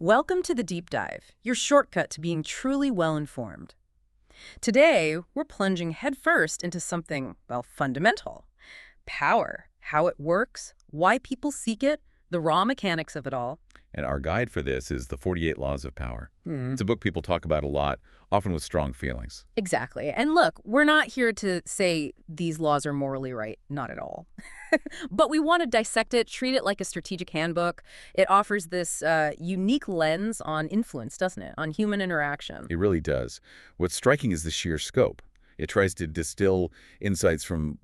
Welcome to the Deep Dive, your shortcut to being truly well-informed. Today, we're plunging headfirst into something, well, fundamental. Power, how it works, why people seek it, the raw mechanics of it all. And our guide for this is The 48 Laws of Power. It's a book people talk about a lot, often with strong feelings. Exactly. And look, we're not here to say these laws are morally right, not at all. But we want to dissect it, treat it like a strategic handbook. It offers this unique lens on influence, doesn't it? On human interaction. It really does. What's striking is the sheer scope. It tries to distill insights from,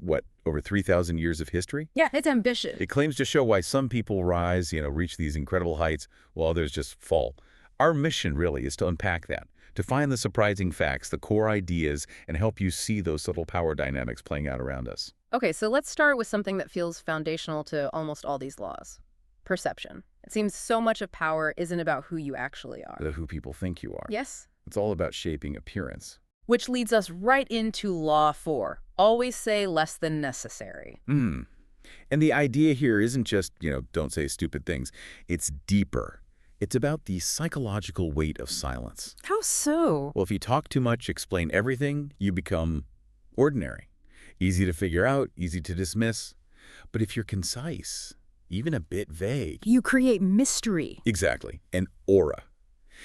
over 3,000 years of history? Yeah, it's ambitious. It claims to show why some people rise, reach these incredible heights, while others just fall. Our mission, really, is to unpack that, to find the surprising facts, the core ideas, and help you see those subtle power dynamics playing out around us. Okay, so let's start with something that feels foundational to almost all these laws. Perception. It seems so much of power isn't about who you actually are. Who people think you are. Yes. It's all about shaping appearance. Which leads us right into Law 4. Always say less than necessary. And the idea here isn't just, don't say stupid things. It's deeper. It's about the psychological weight of silence. How so? Well, if you talk too much, explain everything, you become ordinary. Easy to figure out, easy to dismiss. But if you're concise, even a bit vague. You create mystery. Exactly. An aura.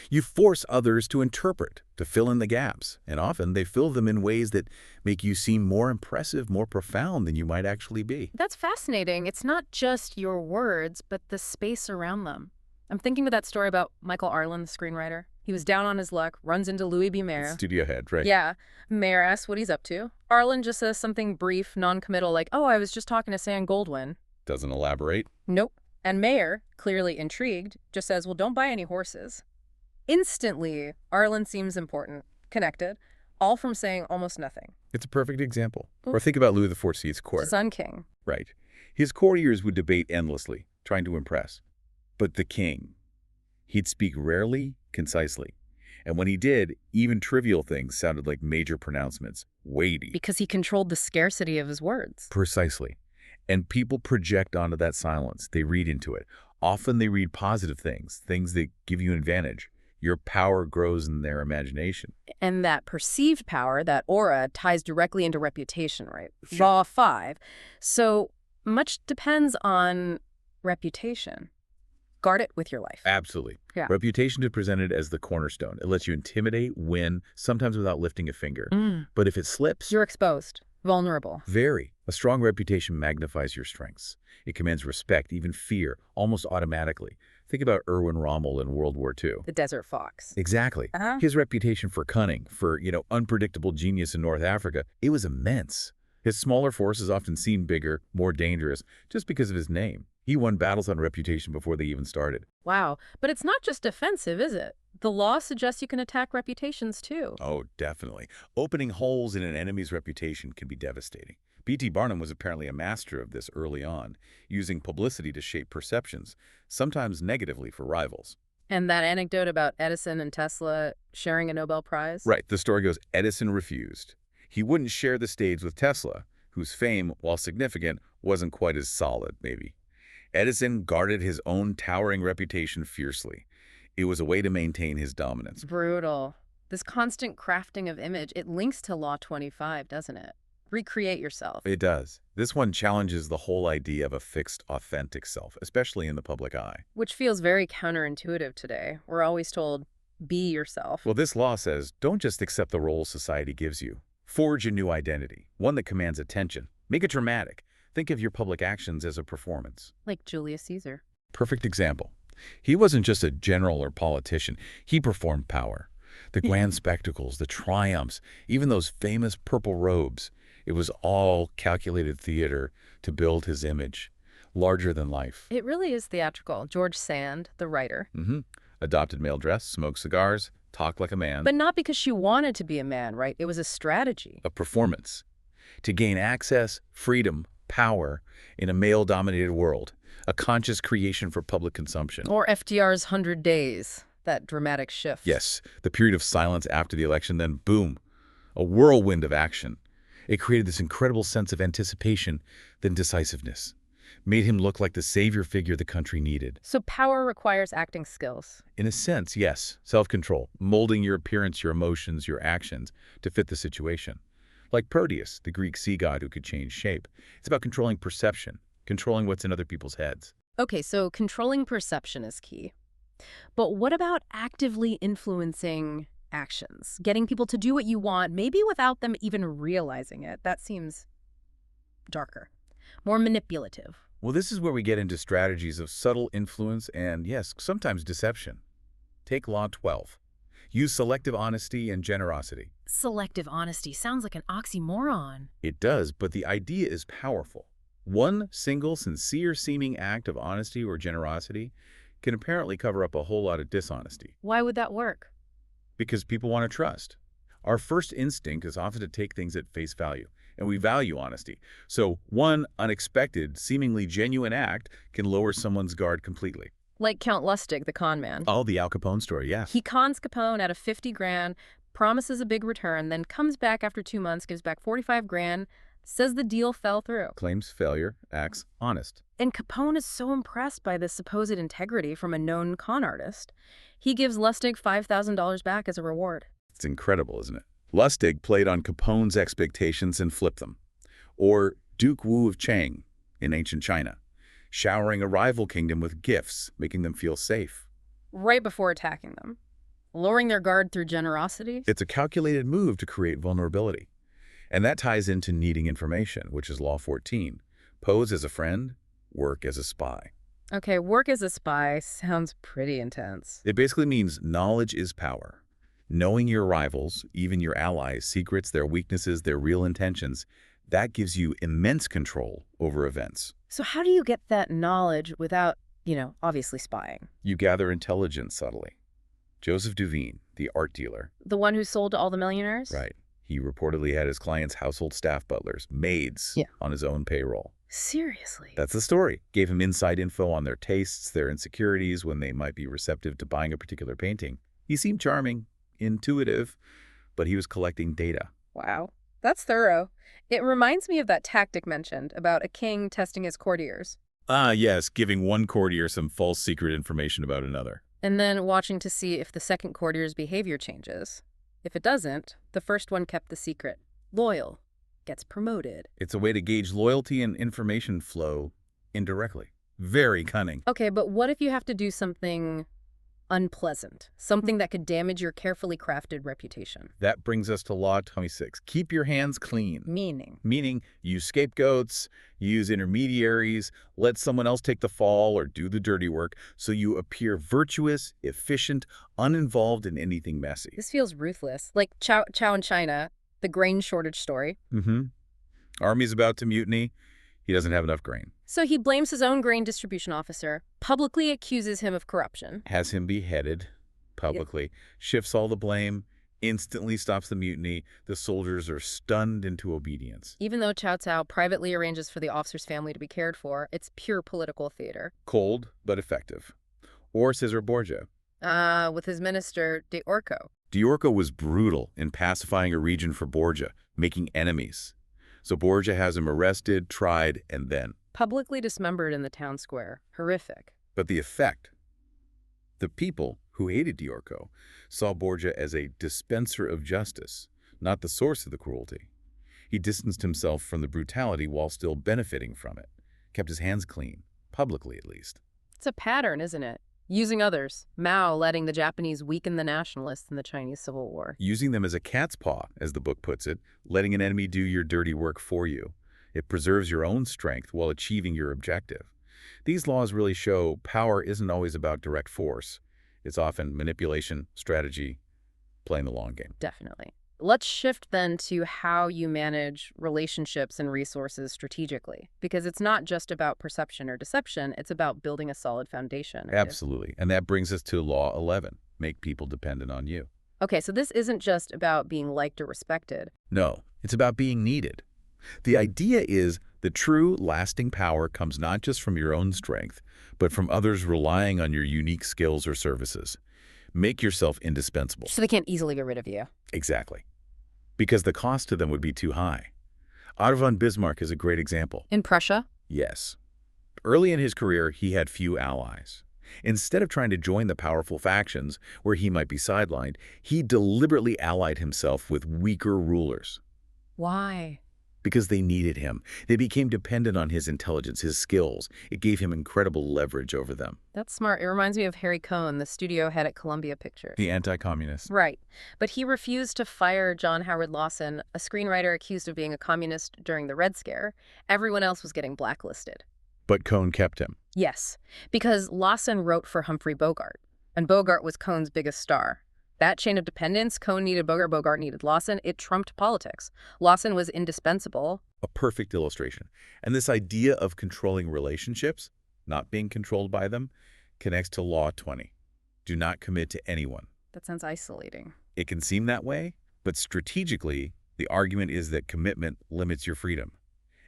You force others to interpret, to fill in the gaps, and often they fill them in ways that make you seem more impressive, more profound than you might actually be. That's fascinating. It's not just your words, but the space around them. I'm thinking of that story about Michael Arlen, the screenwriter. He was down on his luck, runs into Louis B. Mayer. Studio head, right? Yeah. Mayer asks what he's up to. Arlen just says something brief, non-committal, like, oh, I was just talking to Sam Goldwyn. Doesn't elaborate. Nope. And Mayer, clearly intrigued, just says, well, don't buy any horses. Instantly, Arlen seems important, connected, all from saying almost nothing. It's a perfect example. Or think about Louis XIV's court. Sun King. Right. His courtiers would debate endlessly, trying to impress. But the king, he'd speak rarely, concisely. And when he did, even trivial things sounded like major pronouncements, weighty. Because he controlled the scarcity of his words. Precisely. And people project onto that silence. They read into it. Often they read positive things, things that give you an advantage. Your power grows in their imagination. And that perceived power, that aura, ties directly into reputation, right? Sure. Law 5. So much depends on reputation. Guard it with your life. Absolutely. Yeah. Reputation is presented as the cornerstone. It lets you intimidate, win, sometimes without lifting a finger. But if it slips... You're exposed. Vulnerable. Very. A strong reputation magnifies your strengths. It commands respect, even fear, almost automatically. Think about Erwin Rommel in World War II. The Desert Fox. Exactly. His reputation for cunning, for, unpredictable genius in North Africa, it was immense. His smaller forces often seemed bigger, more dangerous, just because of his name. He won battles on reputation before they even started. Wow. But it's not just defensive, is it? The law suggests you can attack reputations, too. Oh, definitely. Opening holes in an enemy's reputation can be devastating. P.T. Barnum was apparently a master of this early on, using publicity to shape perceptions, sometimes negatively for rivals. And that anecdote about Edison and Tesla sharing a Nobel Prize? Right. The story goes, Edison refused. He wouldn't share the stage with Tesla, whose fame, while significant, wasn't quite as solid, maybe. Edison guarded his own towering reputation fiercely. It was a way to maintain his dominance. Brutal. This constant crafting of image, it links to Law 25, doesn't it? Recreate yourself. It does. This one challenges the whole idea of a fixed, authentic self, especially in the public eye. Which feels very counterintuitive today. We're always told, be yourself. Well, this law says, don't just accept the role society gives you. Forge a new identity, one that commands attention. Make it dramatic. Think of your public actions as a performance. Like Julius Caesar. Perfect example. He wasn't just a general or politician. He performed power. The grand spectacles, the triumphs, even those famous purple robes. It was all calculated theater to build his image, larger than life. It really is theatrical. George Sand, the writer. Adopted male dress, smoked cigars, talked like a man. But not because she wanted to be a man, right? It was a strategy. A performance. To gain access, freedom, power in a male-dominated world. A conscious creation for public consumption. Or FDR's 100 Days, that dramatic shift. Yes, the period of silence after the election, then boom, a whirlwind of action. It created this incredible sense of anticipation, then decisiveness. Made him look like the savior figure the country needed. So power requires acting skills. In a sense, yes, self-control, molding your appearance, your emotions, your actions to fit the situation. Like Proteus, the Greek sea god who could change shape. It's about controlling perception, controlling what's in other people's heads. Okay, so controlling perception is key. But what about actively influencing actions? Getting people to do what you want, maybe without them even realizing it. That seems darker, more manipulative. Well, this is where we get into strategies of subtle influence and, yes, sometimes deception. Take Law 12. Use selective honesty and generosity. Selective honesty sounds like an oxymoron. It does, but the idea is powerful. One single, sincere-seeming act of honesty or generosity can apparently cover up a whole lot of dishonesty. Why would that work? Because people want to trust. Our first instinct is often to take things at face value, and we value honesty. So one unexpected, seemingly genuine act can lower someone's guard completely. Like Count Lustig, the con man. Oh, the Al Capone story, yeah. He cons Capone out of 50 grand, promises a big return, then comes back after 2 months, gives back 45 grand, says the deal fell through. Claims failure, acts honest. And Capone is so impressed by this supposed integrity from a known con artist, he gives Lustig $5,000 back as a reward. It's incredible, isn't it? Lustig played on Capone's expectations and flipped them. Or Duke Wu of Chang in ancient China, showering a rival kingdom with gifts, making them feel safe. Right before attacking them. Lowering their guard through generosity? It's a calculated move to create vulnerability. And that ties into needing information, which is Law 14. Pose as a friend, work as a spy. Okay, work as a spy sounds pretty intense. It basically means knowledge is power. Knowing your rivals, even your allies' secrets, their weaknesses, their real intentions, that gives you immense control over events. So how do you get that knowledge without, obviously spying? You gather intelligence subtly. Joseph Duveen, the art dealer. The one who sold to all the millionaires? Right. He reportedly had his clients' household staff butlers, maids, on his own payroll. Seriously? That's the story. Gave him inside info on their tastes, their insecurities, when they might be receptive to buying a particular painting. He seemed charming, intuitive, but he was collecting data. Wow. That's thorough. It reminds me of that tactic mentioned about a king testing his courtiers. Ah, yes, giving one courtier some false secret information about another. And then watching to see if the second courtier's behavior changes. If it doesn't, the first one kept the secret. Loyal. Gets promoted. It's a way to gauge loyalty and information flow indirectly. Very cunning. Okay, but what if you have to do something unpleasant? Something that could damage your carefully crafted reputation? That brings us to Law 26. Keep your hands clean. Meaning, use scapegoats, use intermediaries, let someone else take the fall or do the dirty work so you appear virtuous, efficient, uninvolved in anything messy. This feels ruthless. Like Chow in China, the grain shortage story. Army's about to mutiny. He doesn't have enough grain. So he blames his own grain distribution officer, publicly accuses him of corruption. Has him beheaded publicly, shifts all the blame, instantly stops the mutiny. The soldiers are stunned into obedience. Even though Cao Cao privately arranges for the officer's family to be cared for, it's pure political theater. Cold, but effective. Or Cesar Borgia. With his minister, De Orco. De Orco was brutal in pacifying a region for Borgia, making enemies. So Borgia has him arrested, tried, and then publicly dismembered in the town square. Horrific. But the effect. The people who hated De Orco saw Borgia as a dispenser of justice, not the source of the cruelty. He distanced himself from the brutality while still benefiting from it, kept his hands clean, publicly at least. It's a pattern, isn't it? Using others. Mao letting the Japanese weaken the nationalists in the Chinese Civil War. Using them as a cat's paw, as the book puts it, letting an enemy do your dirty work for you. It preserves your own strength while achieving your objective. These laws really show power isn't always about direct force. It's often manipulation, strategy, playing the long game. Definitely. Let's shift then to how you manage relationships and resources strategically, because it's not just about perception or deception, it's about building a solid foundation. Absolutely. And that brings us to Law 11, make people dependent on you. Okay, so this isn't just about being liked or respected. No, it's about being needed. The idea is the true, lasting power comes not just from your own strength, but from others relying on your unique skills or services. Make yourself indispensable. So they can't easily get rid of you. Exactly. Because the cost to them would be too high. Otto von Bismarck is a great example. In Prussia? Yes. Early in his career, he had few allies. Instead of trying to join the powerful factions where he might be sidelined, he deliberately allied himself with weaker rulers. Why? Because they needed him. They became dependent on his intelligence, his skills. It gave him incredible leverage over them. That's smart. It reminds me of Harry Cohn, the studio head at Columbia Pictures. The anti-communist. Right. But he refused to fire John Howard Lawson, a screenwriter accused of being a communist during the Red Scare. Everyone else was getting blacklisted. But Cohn kept him. Yes, because Lawson wrote for Humphrey Bogart, and Bogart was Cohn's biggest star. That chain of dependence, Cohn needed Bogart, Bogart needed Lawson, it trumped politics. Lawson was indispensable. A perfect illustration. And this idea of controlling relationships, not being controlled by them, connects to Law 20. Do not commit to anyone. That sounds isolating. It can seem that way, but strategically, the argument is that commitment limits your freedom.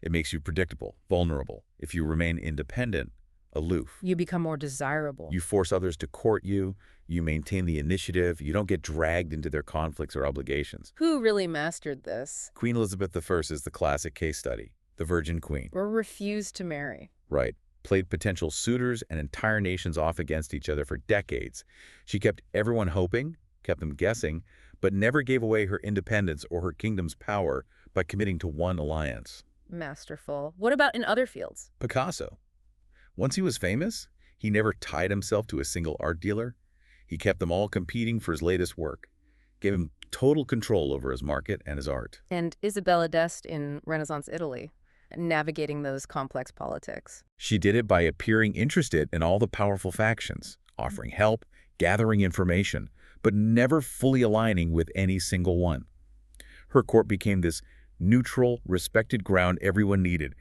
It makes you predictable, vulnerable. If you remain independent, aloof. You become more desirable. You force others to court you. You maintain the initiative. You don't get dragged into their conflicts or obligations. Who really mastered this? Queen Elizabeth I is the classic case study. The Virgin Queen. Or refused to marry. Right. Played potential suitors and entire nations off against each other for decades. She kept everyone hoping, kept them guessing, but never gave away her independence or her kingdom's power by committing to one alliance. Masterful. What about in other fields? Picasso. Once he was famous, he never tied himself to a single art dealer. He kept them all competing for his latest work, gave him total control over his market and his art. And Isabella d'Este in Renaissance Italy, navigating those complex politics. She did it by appearing interested in all the powerful factions, offering help, gathering information, but never fully aligning with any single one. Her court became this neutral, respected ground everyone needed,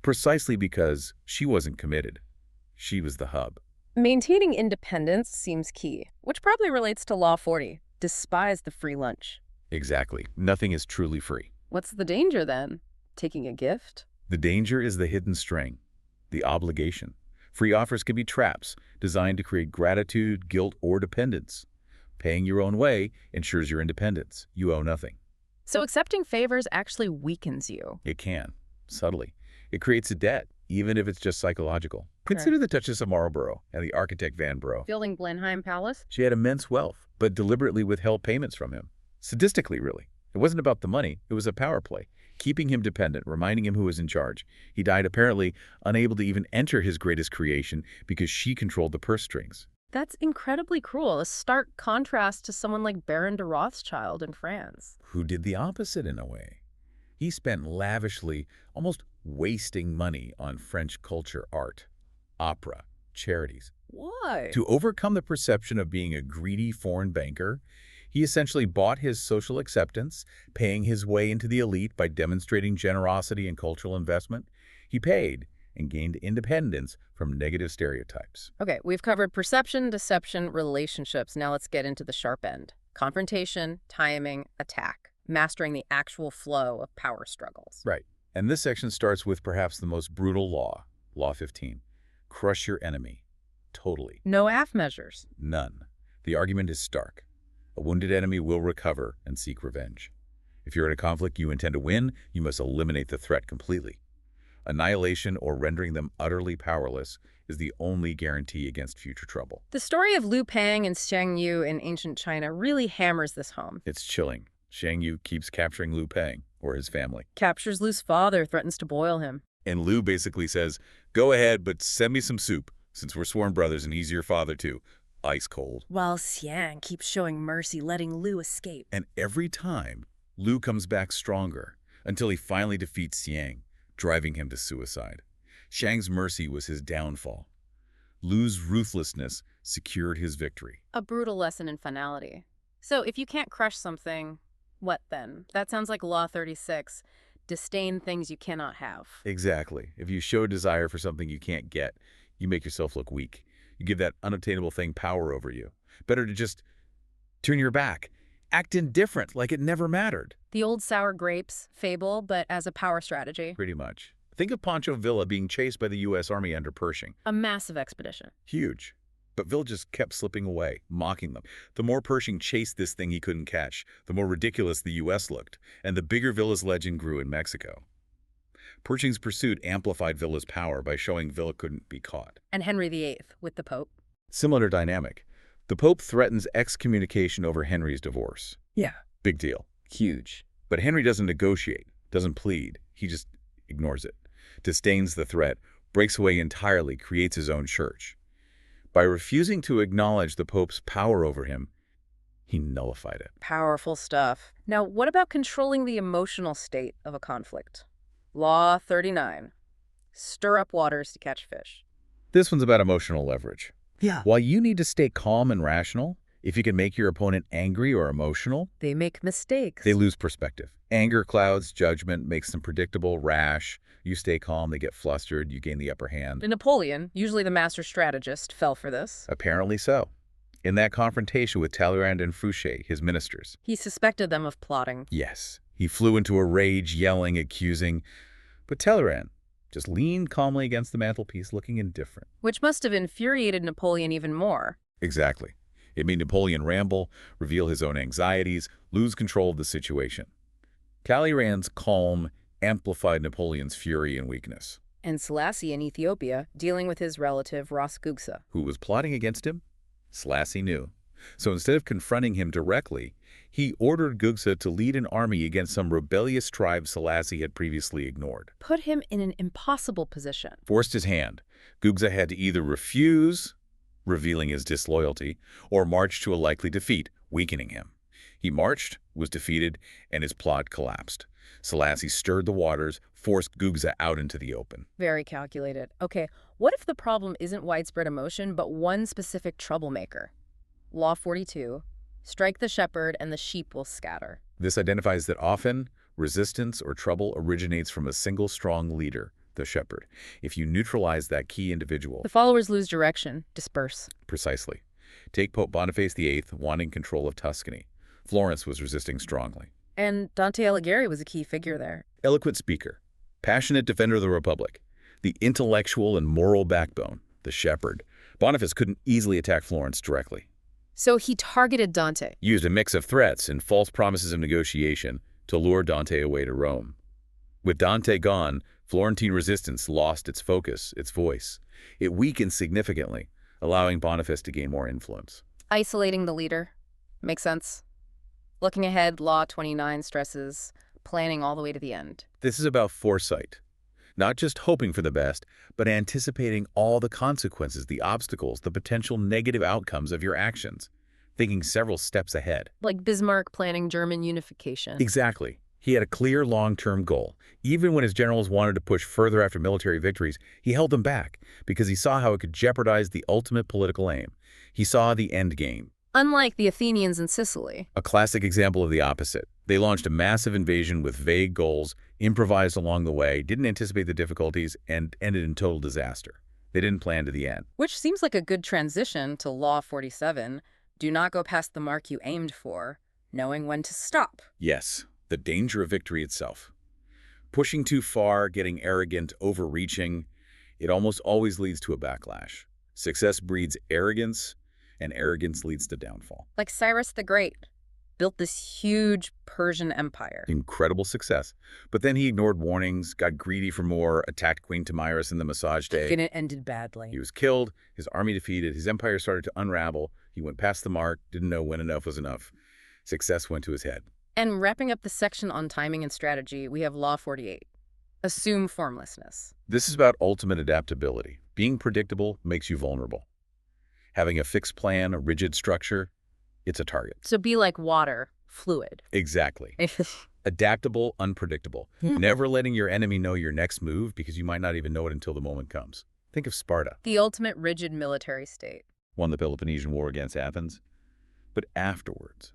precisely because she wasn't committed. She was the hub. Maintaining independence seems key, which probably relates to Law 40. Despise the free lunch. Exactly. Nothing is truly free. What's the danger then? Taking a gift? The danger is the hidden string, the obligation. Free offers can be traps designed to create gratitude, guilt, or dependence. Paying your own way ensures your independence. You owe nothing. So accepting favors actually weakens you. It can, subtly. It creates a debt, even if it's just psychological. Consider the Duchess of Marlborough and the architect Van Brugh. Building Blenheim Palace? She had immense wealth, but deliberately withheld payments from him. Sadistically, really. It wasn't about the money. It was a power play, keeping him dependent, reminding him who was in charge. He died apparently unable to even enter his greatest creation because she controlled the purse strings. That's incredibly cruel, a stark contrast to someone like Baron de Rothschild in France. Who did the opposite in a way. He spent lavishly, almost wasting money on French culture, art, opera, charities. Why? To overcome the perception of being a greedy foreign banker, he essentially bought his social acceptance, paying his way into the elite by demonstrating generosity and cultural investment. He paid and gained independence from negative stereotypes. Okay, we've covered perception, deception, relationships. Now let's get into the sharp end. Confrontation, timing, attack. Mastering the actual flow of power struggles. Right. And this section starts with perhaps the most brutal law, Law 15. Crush your enemy. Totally. No half measures. None. The argument is stark. A wounded enemy will recover and seek revenge. If you're in a conflict you intend to win, you must eliminate the threat completely. Annihilation or rendering them utterly powerless is the only guarantee against future trouble. The story of Liu Pang and Xiang Yu in ancient China really hammers this home. It's chilling. Xiang Yu keeps capturing Liu Pang, or his family. Captures Liu's father, threatens to boil him. And Liu basically says, go ahead, but send me some soup, since we're sworn brothers and he's your father too. Ice cold. While Xiang keeps showing mercy, letting Liu escape. And every time, Liu comes back stronger, until he finally defeats Xiang, driving him to suicide. Xiang's mercy was his downfall. Liu's ruthlessness secured his victory. A brutal lesson in finality. So if you can't crush something, what then? That sounds like Law 36. Disdain things you cannot have. Exactly. If you show desire for something you can't get, you make yourself look weak. You give that unobtainable thing power over you. Better to just turn your back. Act indifferent, like it never mattered. The old sour grapes fable, but as a power strategy. Pretty much. Think of Pancho Villa being chased by the U.S. Army under Pershing. A massive expedition. Huge. But Villa just kept slipping away, mocking them. The more Pershing chased this thing he couldn't catch, the more ridiculous the U.S. looked, and the bigger Villa's legend grew in Mexico. Pershing's pursuit amplified Villa's power by showing Villa couldn't be caught. And Henry VIII with the Pope. Similar dynamic. The Pope threatens excommunication over Henry's divorce. Yeah. Big deal. Huge. But Henry doesn't negotiate, doesn't plead. He just ignores it, disdains the threat, breaks away entirely, creates his own church. By refusing to acknowledge the Pope's power over him, he nullified it. Powerful stuff. Now, what about controlling the emotional state of a conflict? Law 39. Stir up waters to catch fish. This one's about emotional leverage. Yeah. While you need to stay calm and rational, if you can make your opponent angry or emotional, They make mistakes. they lose perspective. Anger clouds judgment, makes them predictable, rash. You stay calm, they get flustered, you gain the upper hand. Napoleon, usually the master strategist, fell for this. Apparently so. In that confrontation with Talleyrand and Fouché, his ministers. He suspected them of plotting. Yes, he flew into a rage, yelling, accusing. But Talleyrand just leaned calmly against the mantelpiece, looking indifferent. Which must have infuriated Napoleon even more. Exactly. It made Napoleon ramble, reveal his own anxieties, lose control of the situation. Talleyrand's calm amplified Napoleon's fury and weakness. And Selassie in Ethiopia, dealing with his relative Ras Gugsa. Who was plotting against him? Selassie knew. So instead of confronting him directly, he ordered Gugsa to lead an army against some rebellious tribe Selassie had previously ignored. Put him in an impossible position. Forced his hand. Gugsa had to either refuse, revealing his disloyalty, or march to a likely defeat, weakening him. He marched, was defeated, and his plot collapsed. Selassie stirred the waters, forced Gugsa out into the open. Very calculated. Okay, what if the problem isn't widespread emotion, but one specific troublemaker? Law 42. Strike the shepherd and the sheep will scatter. This identifies that often resistance or trouble originates from a single strong leader, the shepherd. If you neutralize that key individual, The followers lose direction, disperse. precisely. Take Pope Boniface VIII wanting control of Tuscany. Florence was resisting strongly. And Dante Alighieri was a key figure there. Eloquent speaker, passionate defender of the Republic, the intellectual and moral backbone, the shepherd. Boniface couldn't easily attack Florence directly. So he targeted Dante. Used a mix of threats and false promises of negotiation to lure Dante away to Rome. With Dante gone, Florentine resistance lost its focus, its voice. It weakened significantly, allowing Boniface to gain more influence. Isolating the leader. Makes sense. Looking ahead, Law 29 stresses planning all the way to the end. This is about foresight. Not just hoping for the best, but anticipating all the consequences, the obstacles, the potential negative outcomes of your actions. Thinking several steps ahead. Like Bismarck planning German unification. Exactly. He had a clear long-term goal. Even when his generals wanted to push further after military victories, he held them back because he saw how it could jeopardize the ultimate political aim. He saw the end game. Unlike the Athenians in Sicily. A classic example of the opposite. They launched a massive invasion with vague goals, improvised along the way, didn't anticipate the difficulties, and ended in total disaster. They didn't plan to the end. Which seems like a good transition to Law 47. Do not go past the mark you aimed for, knowing when to stop. Yes, the danger of victory itself. Pushing too far, getting arrogant, overreaching, it almost always leads to a backlash. Success breeds arrogance, and arrogance leads to downfall. Like Cyrus the Great. Built this huge Persian empire. Incredible success. But then he ignored warnings, got greedy for more, attacked Queen Tamiris in the massage day. And it ended badly. He was killed, his army defeated, his empire started to unravel. He went past the mark, didn't know when enough was enough. Success went to his head. And wrapping up the section on timing and strategy, we have Law 48. Assume formlessness. This is about ultimate adaptability. Being predictable makes you vulnerable. Having a fixed plan, a rigid structure, it's a target. So be like water, fluid. Exactly. Adaptable, unpredictable. Never letting your enemy know your next move because you might not even know it until the moment comes. Think of Sparta. The ultimate rigid military state. Won the Peloponnesian War against Athens. But afterwards,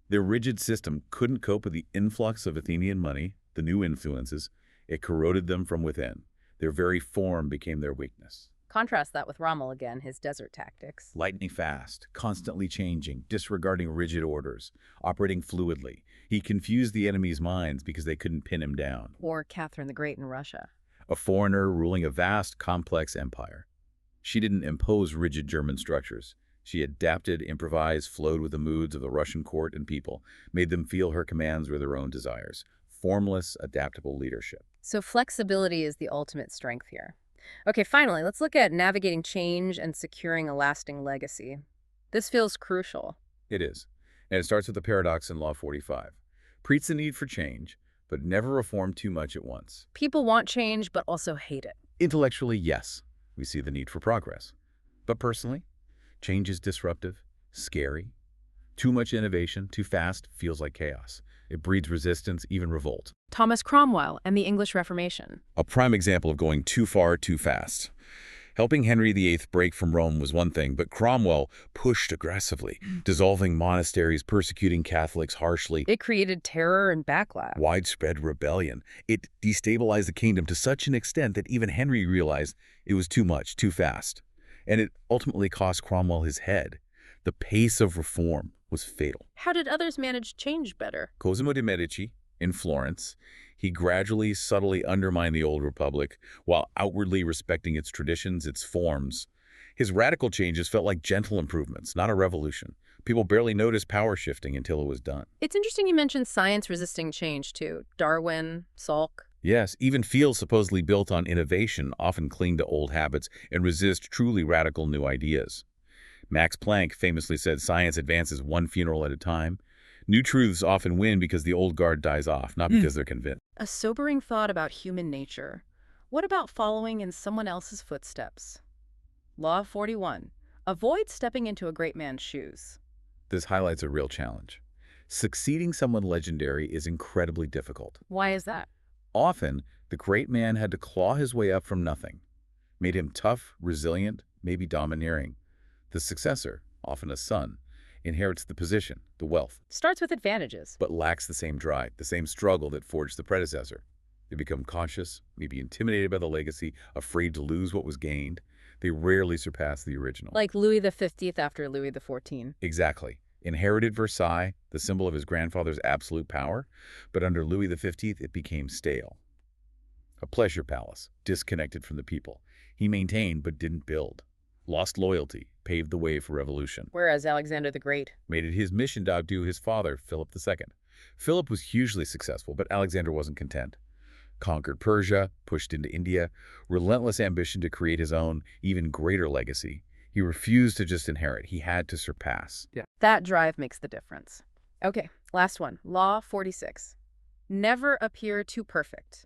their rigid system couldn't cope with the influx of Athenian money, the new influences. It corroded them from within. Their very form became their weakness. Contrast that with Rommel again, his desert tactics. Lightning fast, constantly changing, disregarding rigid orders, operating fluidly. He confused the enemy's minds because they couldn't pin him down. Or Catherine the Great in Russia. A foreigner ruling a vast, complex empire. She didn't impose rigid German structures. She adapted, improvised, flowed with the moods of the Russian court and people, made them feel her commands were their own desires. Formless, adaptable leadership. So flexibility is the ultimate strength here. Okay, finally, let's look at navigating change and securing a lasting legacy. This feels crucial. It is. And it starts with the paradox in Law 45. Preach the need for change, but never reform too much at once. People want change, but also hate it. Intellectually, yes, we see the need for progress. But personally, change is disruptive, scary. Too much innovation, too fast, feels like chaos. It breeds resistance, even revolt. Thomas Cromwell and the English Reformation. A prime example of going too far, too fast. Helping Henry VIII break from Rome was one thing, but Cromwell pushed aggressively, dissolving monasteries, persecuting Catholics harshly. It created terror and backlash. Widespread rebellion. It destabilized the kingdom to such an extent that even Henry realized it was too much, too fast. And it ultimately cost Cromwell his head. The pace of reform was fatal. How did others manage change better? Cosimo de' Medici, in Florence, he gradually, subtly undermined the old republic while outwardly respecting its traditions, its forms. His radical changes felt like gentle improvements, not a revolution. People barely noticed power shifting until it was done. It's interesting you mentioned science resisting change, too. Darwin, Salk. Yes, even fields supposedly built on innovation often cling to old habits and resist truly radical new ideas. Max Planck famously said science advances one funeral at a time. New truths often win because the old guard dies off, not because they're convinced. A sobering thought about human nature. What about following in someone else's footsteps? Law 41. Avoid stepping into a great man's shoes. This highlights a real challenge. Succeeding someone legendary is incredibly difficult. Why is that? Often, the great man had to claw his way up from nothing. Made him tough, resilient, maybe domineering. The successor, often a son, inherits the position, the wealth, Starts with advantages. but lacks the same drive, the same struggle that forged the predecessor. They become cautious, maybe intimidated by the legacy, afraid to lose what was gained. They rarely surpass the original. Like Louis XV after Louis XIV. Exactly. Inherited Versailles, the symbol of his grandfather's absolute power, but under Louis XV it became stale. A pleasure palace, disconnected from the people. He maintained but didn't build. Lost loyalty, paved the way for revolution. Whereas Alexander the Great. Made it his mission to outdo his father, Philip II. Philip was hugely successful, but Alexander wasn't content. Conquered Persia, pushed into India, relentless ambition to create his own, even greater legacy. He refused to just inherit, he had to surpass. That drive makes the difference. Okay, last one. Law 46. Never appear too perfect.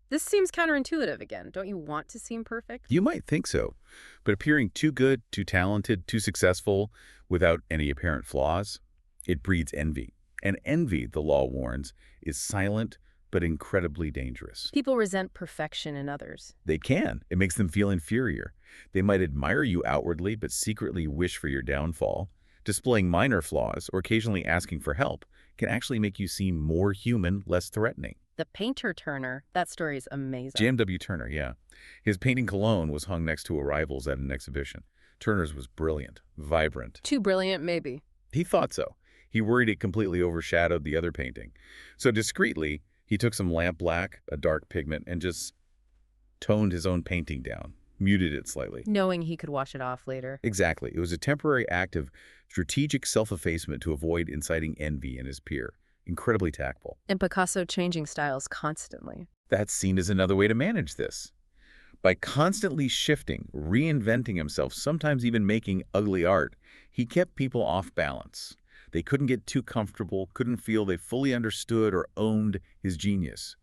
This seems counterintuitive again. Don't you want to seem perfect? You might think so, but appearing too good, too talented, too successful, without any apparent flaws, it breeds envy. And envy, the law warns, is silent but incredibly dangerous. People resent perfection in others. They can. It makes them feel inferior. They might admire you outwardly but secretly wish for your downfall. Displaying minor flaws or occasionally asking for help can actually make you seem more human, less threatening. The painter Turner, that story is amazing. J.M.W. Turner, yeah. His painting Cologne was hung next to arrivals at an exhibition. Turner's was brilliant, vibrant. Too brilliant, maybe. He thought so. He worried it completely overshadowed the other painting. So discreetly, he took some lamp black, a dark pigment, and just toned his own painting down, muted it slightly. Knowing he could wash it off later. Exactly. It was a temporary act of strategic self-effacement to avoid inciting envy in his peer. Incredibly tactful. And Picasso changing styles constantly. That's seen as another way to manage this. By constantly shifting, reinventing himself, sometimes even making ugly art, he kept people off balance. They couldn't get too comfortable, couldn't feel they fully understood or owned his genius.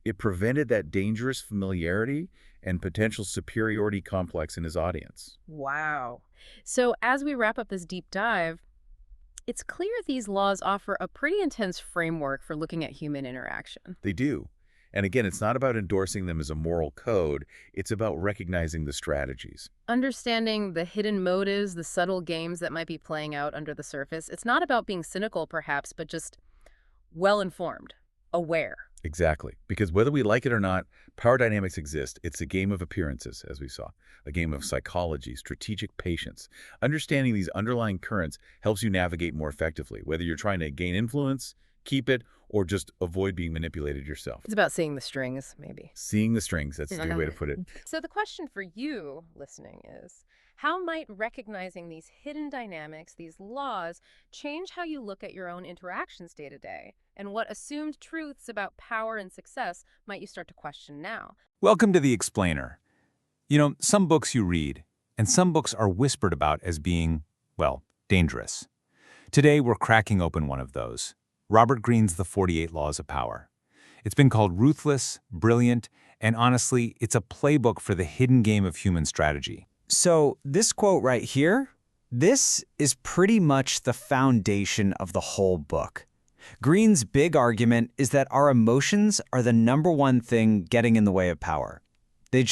It prevented that dangerous familiarity and potential superiority complex in his audience. Wow. So as we wrap up this deep dive, it's clear these laws offer a pretty intense framework for looking at human interaction. They do. And again, it's not about endorsing them as a moral code. It's about recognizing the strategies. Understanding the hidden motives, the subtle games that might be playing out under the surface. It's not about being cynical, perhaps, but just well-informed, aware. Exactly. Because whether we like it or not, power dynamics exist. It's a game of appearances, as we saw. A game of psychology, strategic patience. Understanding these underlying currents helps you navigate more effectively, whether you're trying to gain influence, keep it, or just avoid being manipulated yourself. It's about seeing the strings, maybe. Seeing the strings, that's a good way to put it. So the question for you listening is, How might recognizing these hidden dynamics, these laws, change how you look at your own interactions day to day? And what assumed truths about power and success might you start to question now? Welcome to The Explainer. You know, some books you read, and some books are whispered about as being, well, dangerous. Today, we're cracking open one of those, Robert Greene's The 48 Laws of Power. It's been called ruthless, brilliant, and honestly, it's a playbook for the hidden game of human strategy. So this quote right here, this is pretty much the foundation of the whole book. Greene's big argument is that our emotions are the #1 thing getting in the way of power. They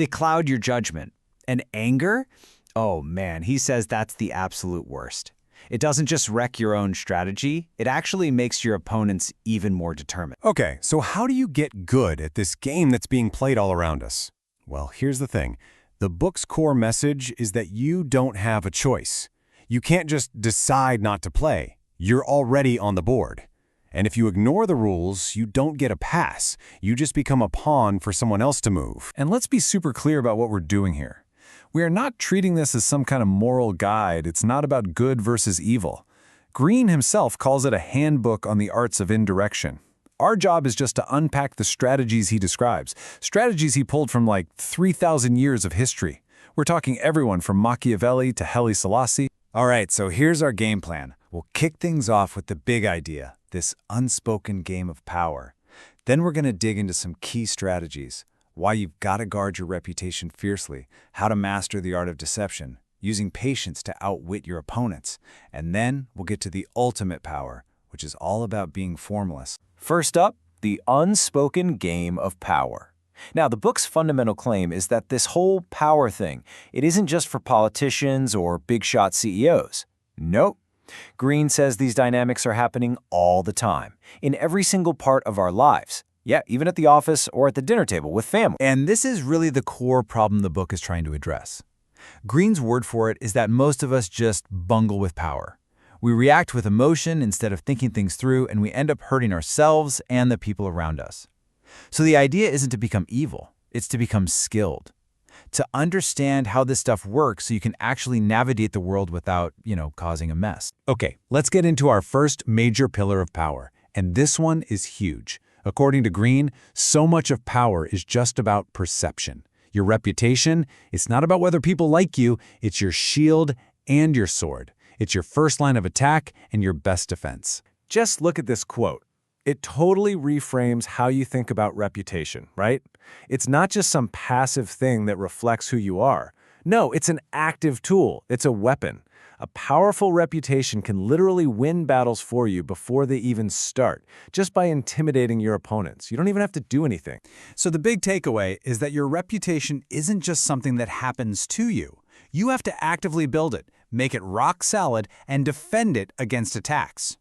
cloud your judgment. And anger? Oh man, he says that's the absolute worst. It doesn't just wreck your own strategy, it actually makes your opponents even more determined. Okay, so how do you get good at this game that's being played all around us? Well, here's the thing. The book's core message is that you don't have a choice. You can't just decide not to play. You're already on the board. And if you ignore the rules, you don't get a pass. You just become a pawn for someone else to move. And let's be super clear about what we're doing here. We are not treating this as some kind of moral guide. It's not about good versus evil. Greene himself calls it a handbook on the arts of indirection. Our job is just to unpack the strategies he describes, strategies he pulled from like 3,000 years of history. We're talking everyone from Machiavelli to Haile Selassie. All right, so here's our game plan. We'll kick things off with the big idea, this unspoken game of power. Then we're going to dig into some key strategies, why you've got to guard your reputation fiercely, how to master the art of deception, using patience to outwit your opponents, and then we'll get to the ultimate power, which is all about being formless. First up, the unspoken game of power. Now, the book's fundamental claim is that this whole power thing, it isn't just for politicians or big-shot CEOs. Nope. Greene says these dynamics are happening all the time, in every single part of our lives. Yeah, even at the office or at the dinner table with family. And this is really the core problem the book is trying to address. Greene's word for it is that most of us just bungle with power. We react with emotion instead of thinking things through, and we end up hurting ourselves and the people around us. So the idea isn't to become evil, it's to become skilled. To understand how this stuff works so you can actually navigate the world without, causing a mess. Okay, let's get into our first major pillar of power, and this one is huge. According to Greene, so much of power is just about perception. Your reputation, it's not about whether people like you, it's your shield and your sword. It's your first line of attack and your best defense. Just look at this quote. It totally reframes how you think about reputation, right? It's not just some passive thing that reflects who you are. No, it's an active tool. It's a weapon. A powerful reputation can literally win battles for you before they even start, just by intimidating your opponents. You don't even have to do anything. So the big takeaway is that your reputation isn't just something that happens to you. You have to actively build it, make it rock solid, and defend it against attacks.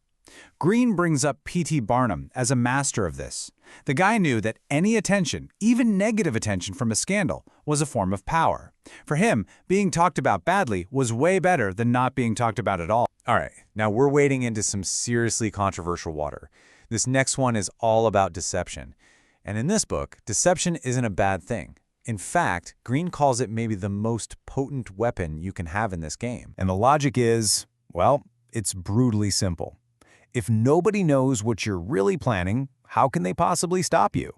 Greene brings up P.T. Barnum as a master of this. The guy knew that any attention, even negative attention from a scandal, was a form of power. For him, being talked about badly was way better than not being talked about at all. All right, now we're wading into some seriously controversial water. This next one is all about deception. And in this book, deception isn't a bad thing. In fact, Greene calls it maybe the most potent weapon you can have in this game. And the logic is, well, it's brutally simple. If nobody knows what you're really planning, how can they possibly stop you?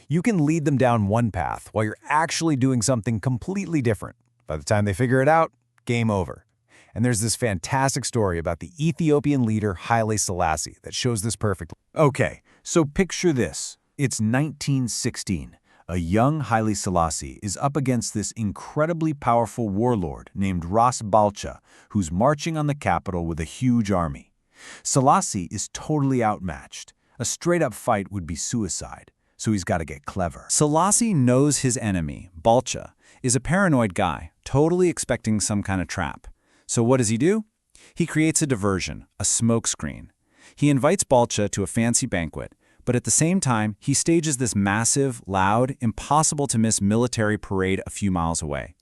You can lead them down one path while you're actually doing something completely different. By the time they figure it out, game over. And there's this fantastic story about the Ethiopian leader Haile Selassie that shows this perfectly. Okay, so picture this. It's 1916. A young Haile Selassie is up against this incredibly powerful warlord named Ras Balcha, who's marching on the capital with a huge army. Selassie is totally outmatched. A straight-up fight would be suicide, so he's got to get clever. Selassie knows his enemy, Balcha, is a paranoid guy, totally expecting some kind of trap. So what does he do? He creates a diversion, a smokescreen. He invites Balcha to a fancy banquet, but at the same time, he stages this massive, loud, impossible-to-miss military parade a few miles away.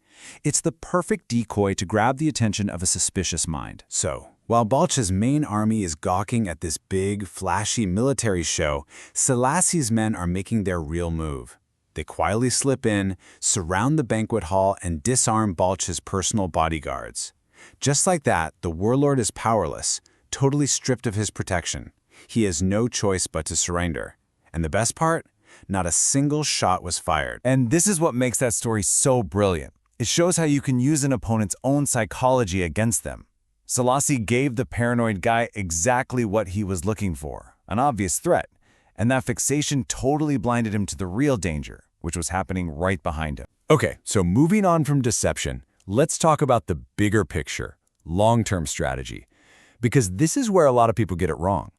It's the perfect decoy to grab the attention of a suspicious mind. So, while Balcha's main army is gawking at this big, flashy military show, Selassie's men are making their real move. They quietly slip in, surround the banquet hall, and disarm Balch's personal bodyguards. Just like that, the warlord is powerless, totally stripped of his protection. He has no choice but to surrender. And the best part? Not a single shot was fired. And this is what makes that story so brilliant. It shows how you can use an opponent's own psychology against them. Selassie gave the paranoid guy exactly what he was looking for, an obvious threat, and that fixation totally blinded him to the real danger, which was happening right behind him. Okay, so moving on from deception, let's talk about the bigger picture, long-term strategy, because this is where a lot of people get it wrong.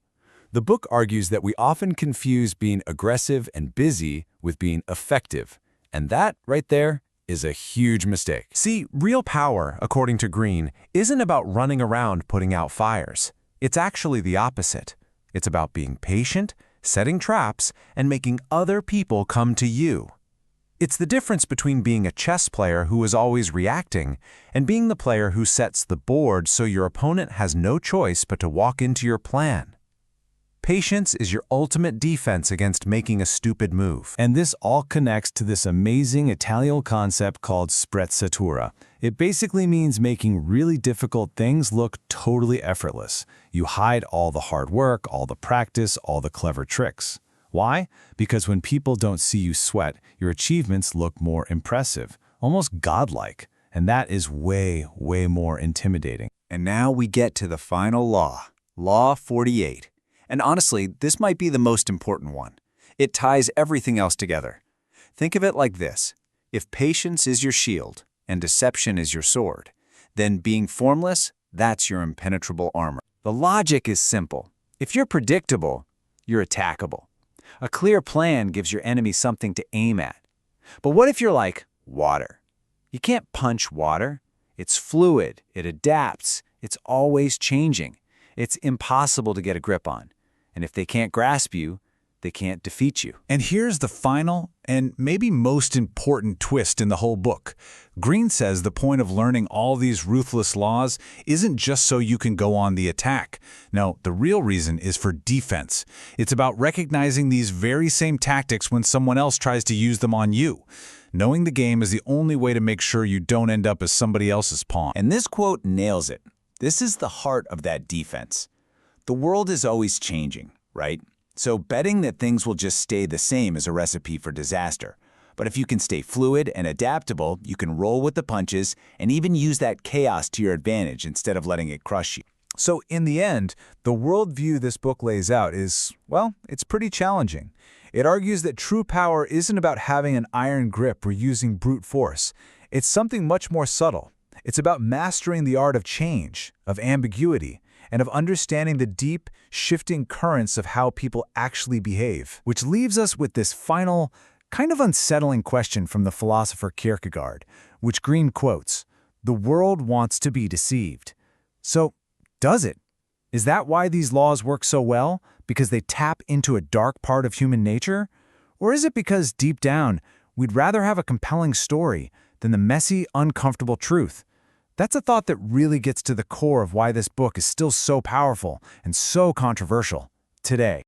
The book argues that we often confuse being aggressive and busy with being effective, and that, right there, is a huge mistake. See, real power, according to Greene, isn't about running around putting out fires. It's actually the opposite. It's about being patient, setting traps, and making other people come to you. It's the difference between being a chess player who is always reacting and being the player who sets the board so your opponent has no choice but to walk into your plan. Patience is your ultimate defense against making a stupid move. And this all connects to this amazing Italian concept called sprezzatura. It basically means making really difficult things look totally effortless. You hide all the hard work, all the practice, all the clever tricks. Why? Because when people don't see you sweat, your achievements look more impressive, almost godlike. And that is way, way more intimidating. And now we get to the final law, Law 48. And honestly, this might be the most important one. It ties everything else together. Think of it like this. If patience is your shield and deception is your sword, then being formless, that's your impenetrable armor. The logic is simple. If you're predictable, you're attackable. A clear plan gives your enemy something to aim at. But what if you're like water? You can't punch water. It's fluid, it adapts, it's always changing. It's impossible to get a grip on. And if they can't grasp you, they can't defeat you. And here's the final and maybe most important twist in the whole book. Greene says the point of learning all these ruthless laws isn't just so you can go on the attack. No, the real reason is for defense. It's about recognizing these very same tactics when someone else tries to use them on you. Knowing the game is the only way to make sure you don't end up as somebody else's pawn. And this quote nails it. This is the heart of that defense. The world is always changing, right? So betting that things will just stay the same is a recipe for disaster. But if you can stay fluid and adaptable, you can roll with the punches and even use that chaos to your advantage instead of letting it crush you. So in the end, the worldview this book lays out is, well, it's pretty challenging. It argues that true power isn't about having an iron grip or using brute force. It's something much more subtle. It's about mastering the art of change, of ambiguity, and of understanding the deep, shifting currents of how people actually behave. Which leaves us with this final, kind of unsettling question from the philosopher Kierkegaard, which Greene quotes, "The world wants to be deceived." So, does it? Is that why these laws work so well? Because they tap into a dark part of human nature? Or is it because, deep down, we'd rather have a compelling story than the messy, uncomfortable truth? That's a thought that really gets to the core of why this book is still so powerful and so controversial today.